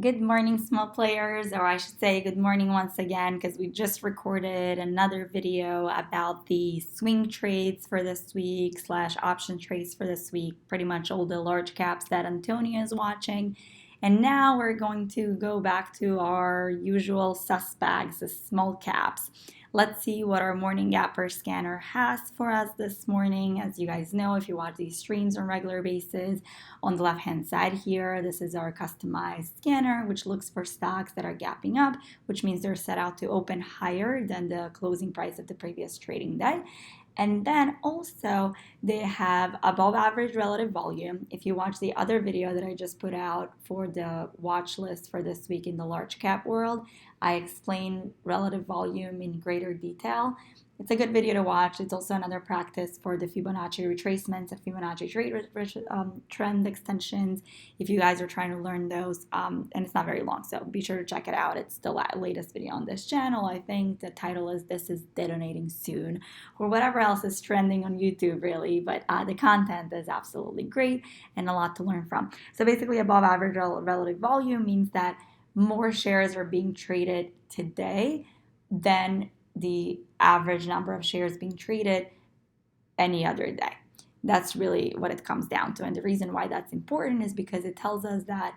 Good morning, small players, or I should say good morning once again, because we just recorded another video about the swing trades for this week slash option trades for this week, pretty much all the large caps that Antonio is watching. And now we're going to go back to our usual suspects, the small caps. Let's see what our morning gapper scanner has for us this morning. As you guys know, if you watch these streams on a regular basis, on the left hand side here, this is our customized scanner, which looks for stocks that are gapping up, which means they're set out to open higher than the closing price of the previous trading day. And then also they have above average relative volume. If you watch the other video that I just put out for the watch list for this week in the large cap world, I explain relative volume in greater detail. It's a good video to watch. It's also another practice for the Fibonacci retracements and Fibonacci trend extensions if you guys are trying to learn those. And it's not very long, so be sure to check it out. It's the latest video on this channel. I think the title is "This is Detonating Soon," or whatever else is trending on YouTube, really. But the content is absolutely great and a lot to learn from. So basically, above average relative volume means that more shares are being traded today than the average number of shares being traded any other day. That's really what it comes down to. And the reason why that's important is because it tells us that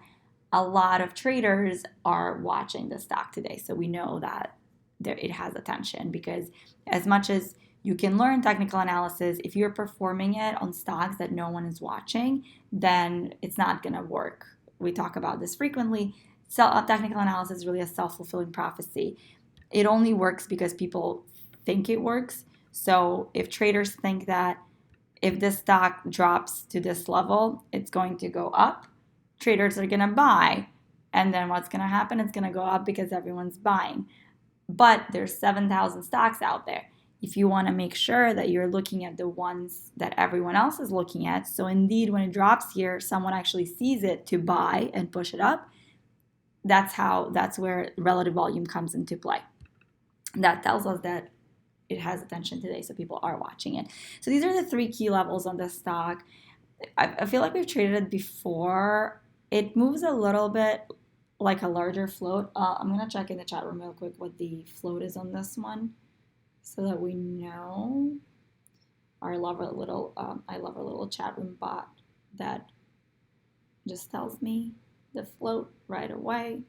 a lot of traders are watching the stock today. So we know that it has attention, because as much as you can learn technical analysis, if you're performing it on stocks that no one is watching, then it's not going to work. We talk about this frequently. So technical analysis is really a self-fulfilling prophecy. It only works because people think it works. So if traders think that if this stock drops to this level, it's going to go up, traders are going to buy. And then what's going to happen? It's going to go up because everyone's buying. But there's 7,000 stocks out there. If you want to make sure that you're looking at the ones that everyone else is looking at, so indeed when it drops here, someone actually sees it to buy and push it up, that's where relative volume comes into play. That tells us that it has attention today, so people are watching it. So these are the three key levels on this stock. I feel like we've traded it before. It moves a little bit like a larger float. I'm gonna check in the chat room real quick what the float is on this one, so that we know. I love our little chat room bot that just tells me the float right away.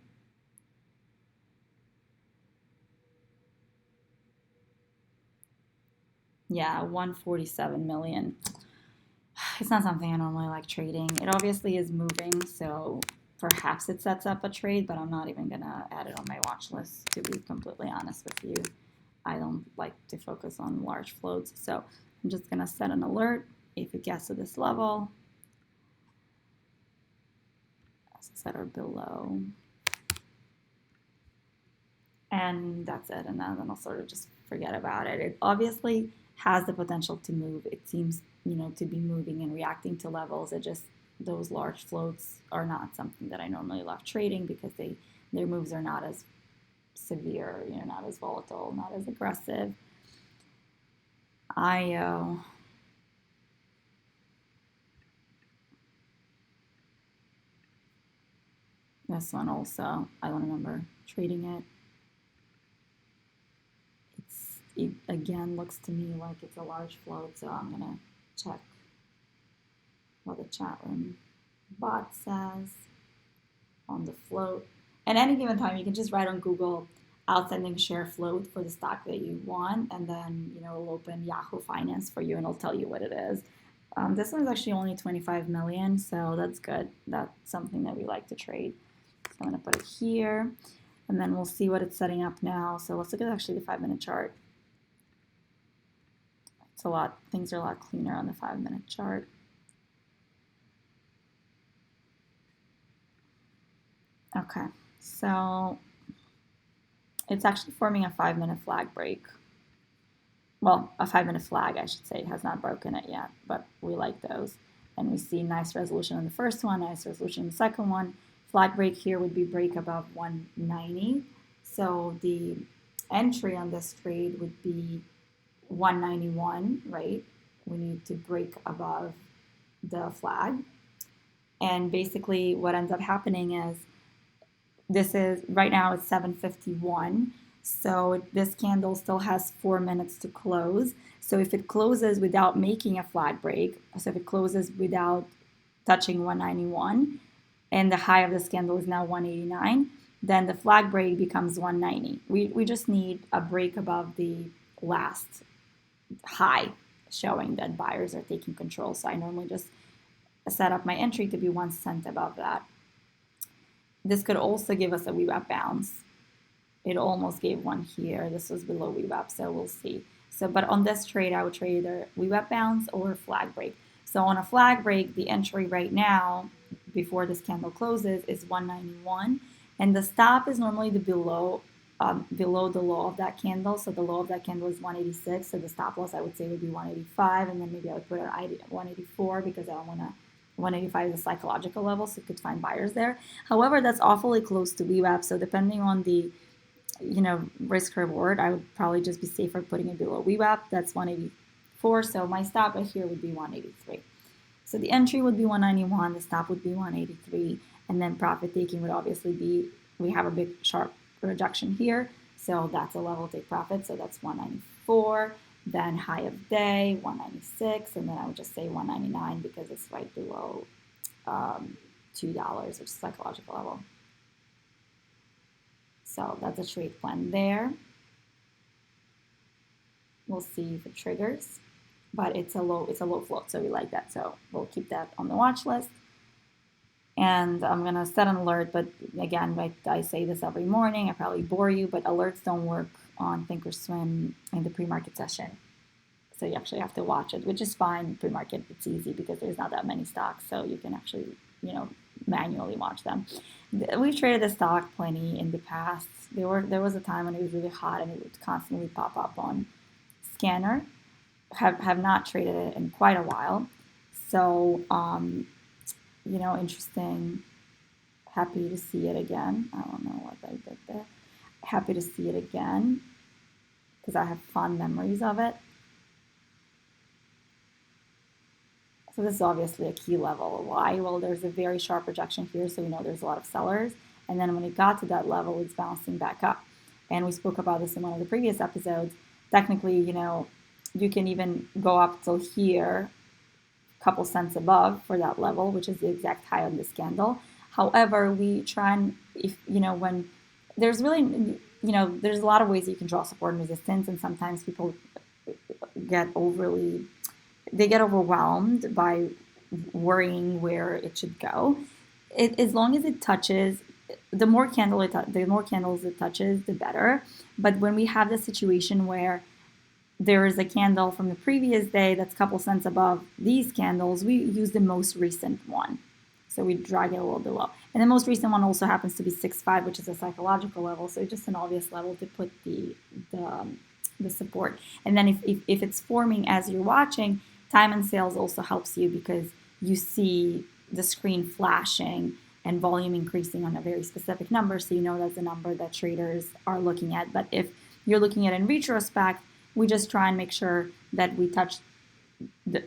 Yeah, 147 million. It's not something I normally like trading. It obviously is moving, so perhaps it sets up a trade, but I'm not even gonna add it on my watch list, to be completely honest with you. I don't like to focus on large floats, so I'm just gonna set an alert if it gets to this level, as I said, or below. And that's it, and then I'll sort of just forget about it. It obviously has the potential to move. It seems, to be moving and reacting to levels. Those large floats are not something that I normally love trading, because their moves are not as severe, not as volatile, not as aggressive. IO. This one also, I don't remember trading it. It again looks to me like it's a large float, so I'm gonna check what the chat room bot says on the float. At any given time, you can just write on Google outstanding share float for the stock that you want, and then it'll open Yahoo Finance for you and it'll tell you what it is. This one is actually only 25 million, so that's good. That's something that we like to trade. So I'm gonna put it here, and then we'll see what it's setting up now. So let's look at actually the 5-minute chart. Things are a lot cleaner on the 5-minute chart. Okay, so it's actually forming a 5-minute flag break. Well, a 5-minute flag, I should say. It has not broken it yet, but we like those. And we see nice resolution on the first one, nice resolution on the second one. Flag break here would be break above 190. So the entry on this trade would be 191, right? We need to break above the flag. And basically what ends up happening is this is right now it's 7:51. So this candle still has 4 minutes to close. So if it closes without making a flat break, so if it closes without touching 191, and the high of this candle is now 189, then the flag break becomes 190. We just need a break above the last high, showing that buyers are taking control. So I normally just set up my entry to be 1 cent above that. This could also give us a VWAP bounce. It almost gave one here. This was below VWAP, so we'll see. So, but on this trade, I would trade either VWAP bounce or flag break. So on a flag break, the entry right now, before this candle closes, is 191, and the stop is normally the below the low of that candle. So the low of that candle is 186. So the stop loss I would say would be 185, and then maybe I would put it at 184 because I don't want to. 185 is a psychological level, so you could find buyers there. However, that's awfully close to VWAP. So depending on the risk reward, I would probably just be safer putting it below VWAP. That's 184. So my stop right here would be 183. So the entry would be 191, the stop would be 183, and then profit taking would obviously be, we have a big sharp rejection here, so that's a level to take profit, so that's 194, then high of day, 196, and then I would just say 199 because it's right below $2, which is psychological level. So that's a trade plan there. We'll see if it triggers, but it's a low float, so we like that. So we'll keep that on the watch list. And I'm gonna set an alert, but again, I say this every morning, I probably bore you, but alerts don't work on Thinkorswim in the pre-market session. So you actually have to watch it, which is fine. Pre-market, it's easy because there's not that many stocks, so you can actually, manually watch them. We've traded the stock plenty in the past. There was a time when it was really hot and it would constantly pop up on scanner. Have not traded it in quite a while. So, interesting. Happy to see it again. I don't know what I did there. Happy to see it again because I have fond memories of it. So this is obviously a key level. Why? Well, there's a very sharp rejection here, so we know there's a lot of sellers. And then when it got to that level, it's bouncing back up. And we spoke about this in one of the previous episodes. Technically, you can even go up till here, a couple cents above for that level, which is the exact high of this candle. However, we try and, when there's really, there's a lot of ways you can draw support and resistance, and sometimes people get overwhelmed by worrying where it should go. As long as it touches, the more candles it touches, the better. But when we have the situation where there is a candle from the previous day that's a couple cents above these candles, we use the most recent one. So we drag it a little below. And the most recent one also happens to be 6.5, which is a psychological level. So it's just an obvious level to put the support. And then if it's forming as you're watching, time and sales also helps you because you see the screen flashing and volume increasing on a very specific number, so you know that's the number that traders are looking at. But if you're looking at it in retrospect, we just try and make sure that we touch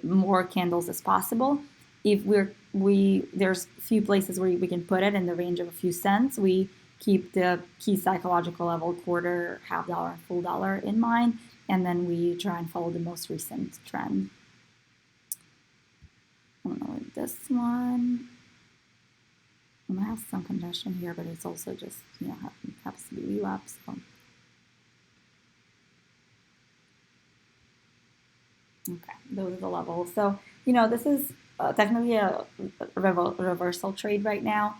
more candles as possible. If there's a few places where we can put it in the range of a few cents, we keep the key psychological level, quarter, half dollar, and full dollar in mind, and then we try and follow the most recent trend. I don't know what this one. I'm gonna have some congestion here, but it's also just happens to be relapse. So. Okay, those are the levels. So this is technically a reversal trade right now.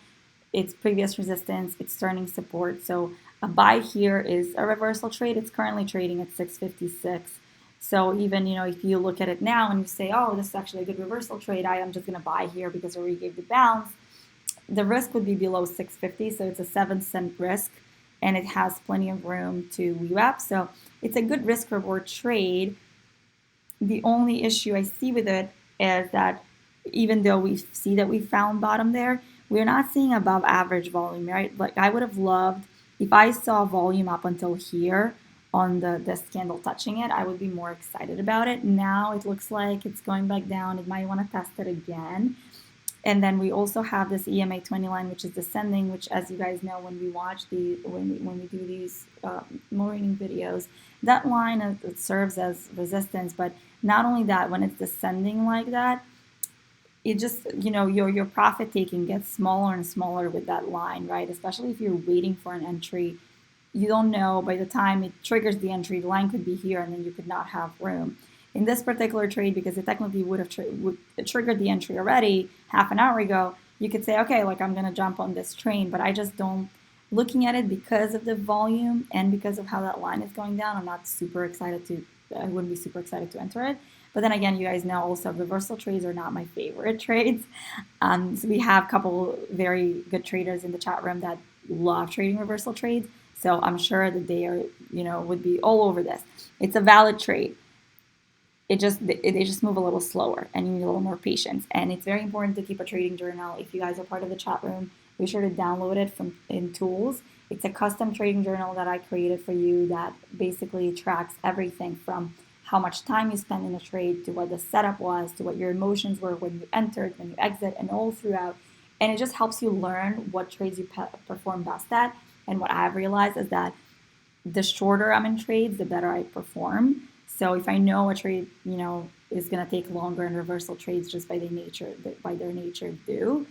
It's previous resistance, it's turning support. So a buy here is a reversal trade. It's currently trading at 656. So even, if you look at it now and you say, oh, this is actually a good reversal trade, I am just going to buy here because I already gave the bounce, the risk would be below 650. So it's a 7-cent risk and it has plenty of room to VWAP. So it's a good risk reward trade. The only issue I see with it is that even though we see that we found bottom there, we're not seeing above average volume, right? Like I would have loved if I saw volume up until here on this candle touching it, I would be more excited about it. Now it looks like it's going back down. It might want to test it again. And then we also have this EMA 20 line, which is descending, which, as you guys know, when we watch when we do these morning videos, that line it serves as resistance. But not only that, when it's descending like that, it just, your profit taking gets smaller and smaller with that line, right? Especially if you're waiting for an entry. You don't know, by the time it triggers the entry, the line could be here and then you could not have room. In this particular trade, because it technically would have triggered the entry already half an hour ago, you could say, okay, like I'm going to jump on this train, but I just don't, looking at it because of the volume and because of how that line is going down, I'm not super excited I wouldn't be super excited to enter it. But then again, you guys know also reversal trades are not my favorite trades. So we have a couple very good traders in the chat room that love trading reversal trades. So I'm sure that they are, would be all over this. It's a valid trade. They just move a little slower and you need a little more patience. And it's very important to keep a trading journal. If you guys are part of the chat room, be sure to download it in Tools. It's a custom trading journal that I created for you that basically tracks everything from how much time you spend in a trade to what the setup was, to what your emotions were when you entered, when you exit, and all throughout. And it just helps you learn what trades you perform best at. And what I've realized is that the shorter I'm in trades, the better I perform. So if I know a trade, is going to take longer in reversal trades just by their nature do,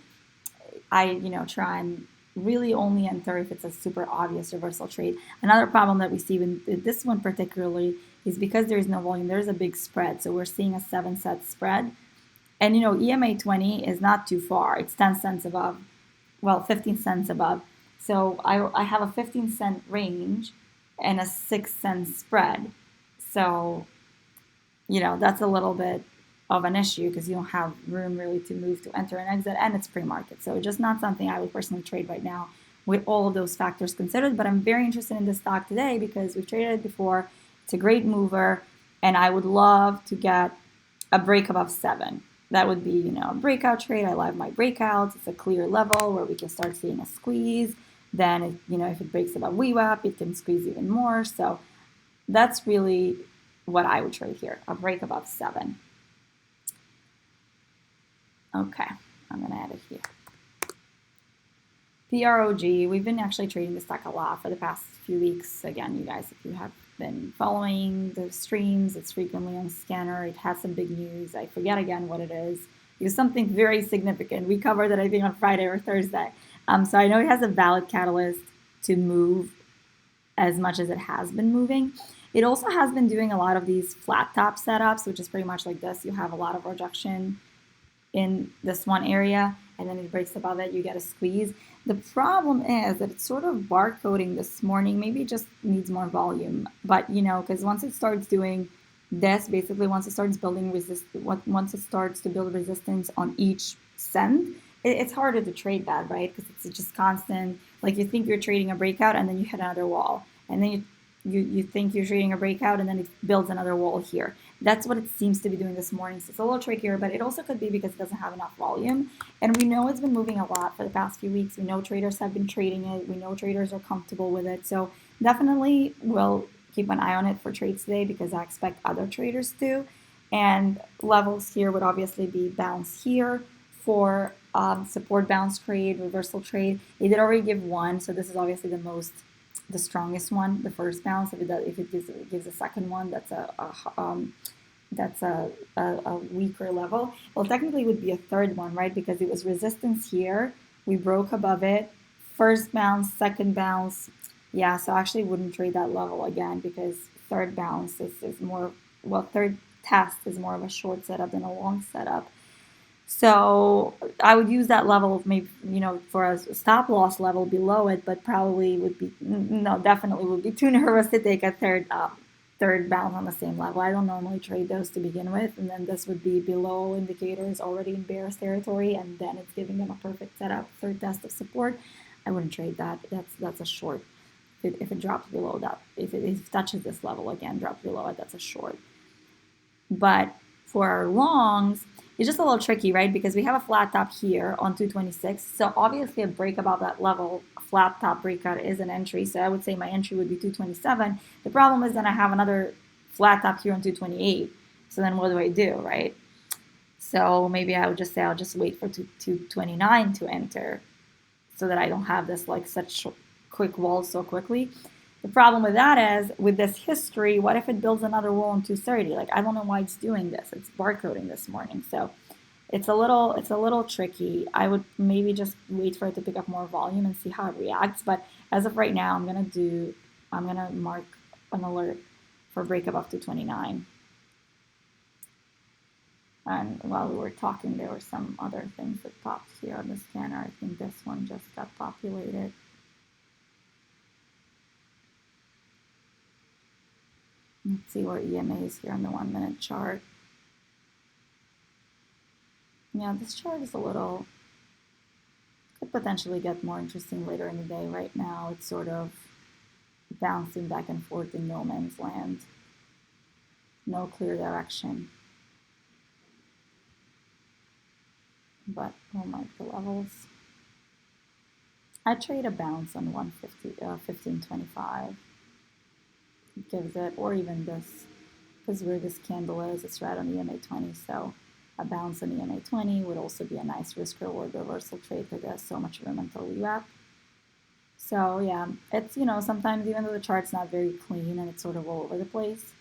I, try and really only enter if it's a super obvious reversal trade. Another problem that we see with this one particularly is because there is no volume, there's a big spread. So we're seeing a 7-set spread. And, EMA 20 is not too far. It's 10 cents above, 15 cents above. So I have a 15-cent range and a 6-cent spread. So, that's a little bit of an issue because you don't have room really to move to enter and exit, and it's pre-market. So just not something I would personally trade right now with all of those factors considered. But I'm very interested in this stock today because we've traded it before. It's a great mover, and I would love to get a break above 7. That would be, a breakout trade. I love my breakouts. It's a clear level where we can start seeing a squeeze. Then, if it breaks above VWAP, it can squeeze even more. So that's really what I would trade here, a break above 7. Okay, I'm going to add it here. PROG, we've been actually trading this stock a lot for the past few weeks. Again, you guys, if you have been following the streams, it's frequently on Scanner. It has some big news. I forget again what it is. It was something very significant. We covered it, I think, on Friday or Thursday. So I know it has a valid catalyst to move as much as it has been moving. It also has been doing a lot of these flat top setups, which is pretty much like this. You have a lot of rejection in this one area, and then it breaks above it, you get a squeeze. The problem is that it's sort of barcoding this morning. Maybe it just needs more volume. But, because once it starts doing this, basically once it starts building once it starts to build resistance on each cent, it's harder to trade that, right? Because it's just constant. Like you think you're trading a breakout and then you hit another wall. And then you think you're trading a breakout and then it builds another wall here. That's what it seems to be doing this morning. So it's a little trickier, but it also could be because it doesn't have enough volume. And we know it's been moving a lot for the past few weeks. We know traders have been trading it. We know traders are comfortable with it. So definitely we'll keep an eye on it for trades today because I expect other traders to. And levels here would obviously be bounce here for support bounce trade, reversal trade. It did already give one, so this is obviously the strongest one, the first bounce. If it gives a second one, that's a weaker level. Well, technically it would be a third one, right? Because it was resistance here. We broke above it. First bounce, second bounce. Yeah, so I actually wouldn't trade that level again because third bounce is more, third test is more of a short setup than a long setup. So I would use that level maybe, for a stop loss level below it, but probably definitely would be too nervous to take a third bounce on the same level. I don't normally trade those to begin with, and then this would be below indicators already in bearish territory, and then it's giving them a perfect setup, third test of support. I wouldn't trade that. That's a short. If it drops below that, if it touches this level again, drops below it, that's a short. But for our longs, it's just a little tricky, right? Because we have a flat top here on 226. So obviously a break above that level, a flat top breakout is an entry. So I would say my entry would be 227. The problem is then I have another flat top here on 228. So then what do I do, right? So maybe I would just say I'll just wait for 229 to enter so that I don't have this like such quick wall so quickly. The problem with that is with this history, what if it builds another wall in 230? Like I don't know why it's doing this. It's barcoding this morning. So it's a little tricky. I would maybe just wait for it to pick up more volume and see how it reacts. But as of right now, I'm gonna mark an alert for breakup up to 29. And while we were talking, there were some other things that popped here on the scanner. I think this one just got populated. Let's see where EMA is here on the 1 minute chart. Yeah, this chart is could potentially get more interesting later in the day. Right now, it's sort of bouncing back and forth in no man's land. No clear direction. But we'll mark the levels. I trade a bounce on 1525. It gives it, or even this, because where this candle is, it's right on EMA 20, so a bounce on EMA 20 would also be a nice risk-reward reversal trade because there's so much room until VWAP. So yeah, it's, sometimes even though the chart's not very clean and it's sort of all over the place,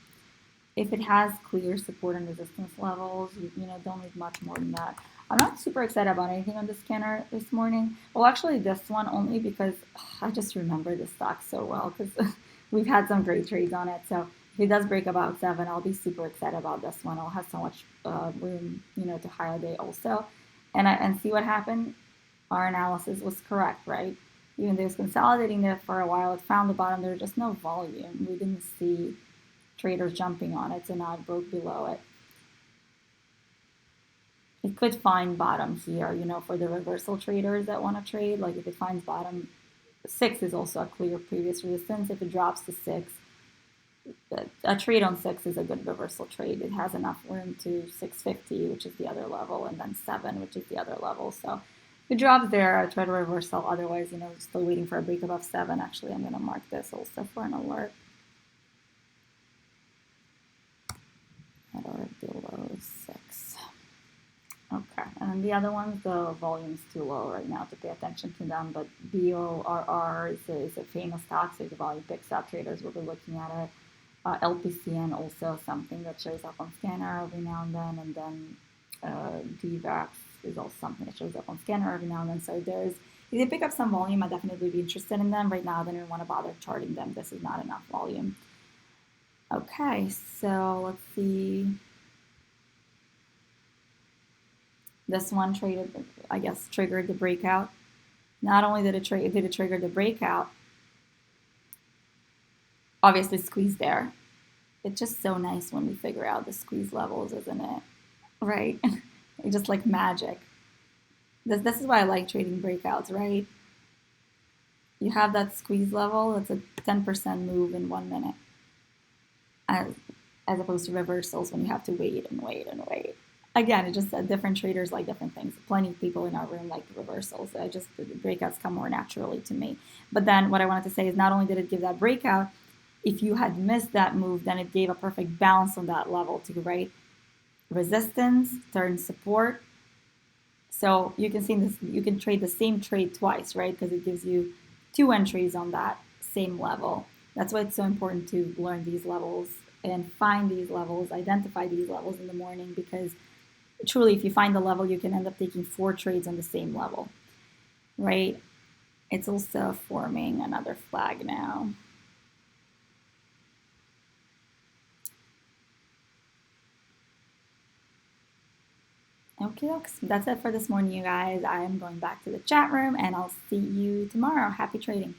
if it has clear support and resistance levels, you don't need much more than that. I'm not super excited about anything on the scanner this morning. Well, actually this one only because I just remember the stock so well because we've had some great trades on it. So if it does break about 7, I'll be super excited about this one. I'll have so much room, to higher day also. And see what happened. Our analysis was correct, right? Even though it was consolidating there for a while, it found the bottom. There was just no volume. We didn't see traders jumping on it, so now it broke below it. It could find bottom here, for the reversal traders that want to trade. Like if it finds bottom, 6 is also a clear previous resistance. If it drops to 6, a trade on 6 is a good reversal trade. It has enough room to 650, which is the other level, and then 7, which is the other level. So if it drops there, I try to reversal. Otherwise, still waiting for a break above 7. Actually, I'm going to mark this also for an alert. Or below 6. Okay, and the other ones, the volume's too low right now to pay attention to them, but BORR is a famous stock, so if the volume picks up, traders will be looking at it. LPCN also something that shows up on scanner every now and then DVAX is also something that shows up on scanner every now and then. So if they pick up some volume, I'd definitely be interested in them. Right now, I don't even want to bother charting them. This is not enough volume. Okay, so let's see. This one triggered the breakout. Not only did it trigger the breakout, obviously squeeze there. It's just so nice when we figure out the squeeze levels, isn't it? Right? It's just like magic. This is why I like trading breakouts, right? You have that squeeze level, it's a 10% move in 1 minute. As opposed to reversals when you have to wait and wait and wait. Again, it's just that different traders like different things. Plenty of people in our room like the reversals. The breakouts come more naturally to me. But then what I wanted to say is not only did it give that breakout, if you had missed that move, then it gave a perfect bounce on that level too, right? Resistance, turn support. So you can see this, you can trade the same trade twice, right? Because it gives you 2 entries on that same level. That's why it's so important to learn these levels and find these levels, identify these levels in the morning, because truly, if you find the level, you can end up taking 4 trades on the same level, right? It's also forming another flag now. Okay, that's it for this morning, you guys. I am going back to the chat room, and I'll see you tomorrow. Happy trading.